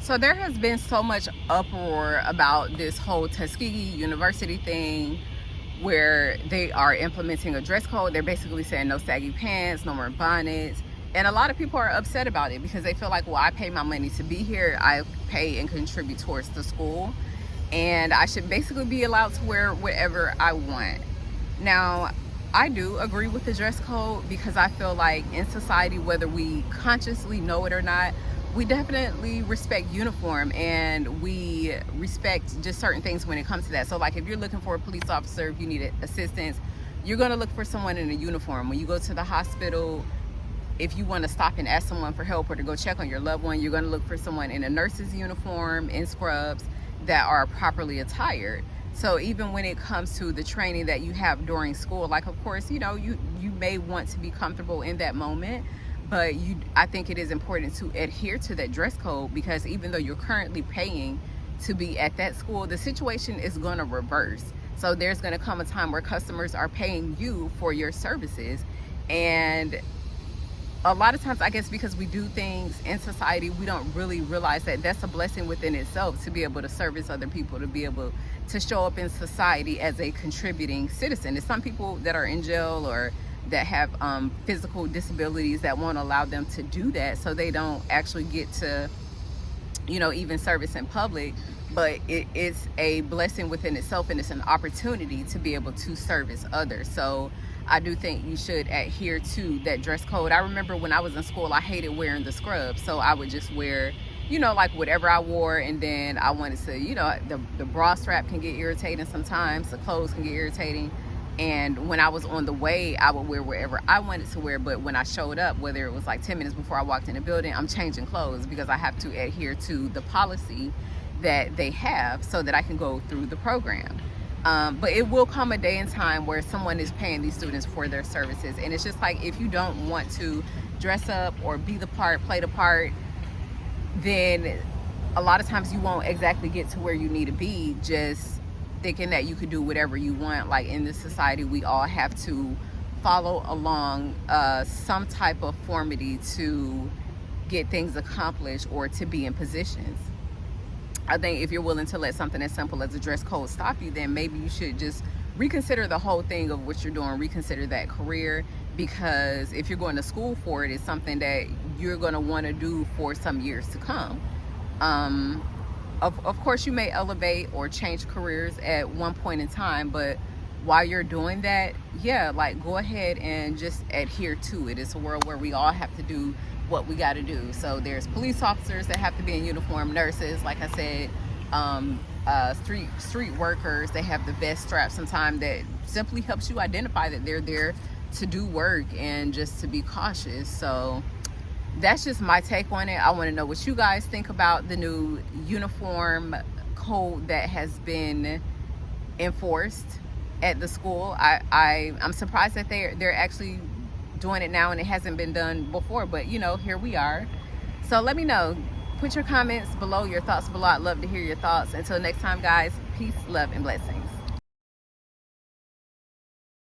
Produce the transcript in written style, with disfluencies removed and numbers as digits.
So there has been so much uproar about this whole Tuskegee University thing where they are implementing a dress code. They're basically saying no saggy pants, no more bonnets. And a lot of people are upset about it because they feel like, well, I pay my money to be here. I pay and contribute towards the school. And I should basically be allowed to wear whatever I want. Now, I do agree with the dress code because I feel like in society, whether we consciously know it or not, we definitely respect uniform and we respect just certain things when it comes to that. So like if you're looking for a police officer, if you need assistance, you're going to look for someone in a uniform. When you go to the hospital, if you want to stop and ask someone for help or to go check on your loved one, you're going to look for someone in a nurse's uniform, in scrubs, that are properly attired. So even when it comes to the training that you have during school, like of course, you know, you may want to be comfortable in that moment, but I think it is important to adhere to that dress code because even though you're currently paying to be at that school, the situation is going to reverse. So there's going to come a time where customers are paying you for your services. And a lot of times, I guess because we do things in society, we don't really realize that that's a blessing within itself to be able to service other people, to be able to show up in society as a contributing citizen. There's some people that are in jail or that have physical disabilities that won't allow them to do that, so they don't actually get to, you know, even service in public. But it's a blessing within itself, and it's an opportunity to be able to service others. So I do think you should adhere to that dress code. I remember when I was in school, I hated wearing the scrubs, so I would just wear, you know, like whatever I wore. And then I wanted to, you know, the bra strap can get irritating sometimes, the clothes can get irritating. And when I was on the way, I would wear wherever I wanted to wear. But when I showed up, whether it was like 10 minutes before I walked in the building, I'm changing clothes because I have to adhere to the policy that they have so that I can go through the program. But it will come a day and time where someone is paying these students for their services. And it's just like, if you don't want to dress up or be the part, play the part, then a lot of times you won't exactly get to where you need to be just thinking that you could do whatever you want. Like in this society, we all have to follow along some type of formity to get things accomplished or to be in positions. I think if you're willing to let something as simple as a dress code stop you, then maybe you should just reconsider the whole thing of what you're doing, reconsider that career, because if you're going to school for it, it's something that you're going to want to do for some years to come. Of course, you may elevate or change careers at one point in time, but while you're doing that, yeah, like go ahead and just adhere to it. It's a world where we all have to do what we got to do. So there's police officers that have to be in uniform, nurses, like I said, street workers. They have the vest strap sometimes that simply helps you identify that they're there to do work and just to be cautious. So that's just my take on it. I want to know what you guys think about the new uniform code that has been enforced at the school. I'm surprised that they're actually doing it now and it hasn't been done before, but you know, here we are. So let me know, put your comments below, your thoughts below. I'd love to hear your thoughts. Until next time, guys, peace, love, and blessings.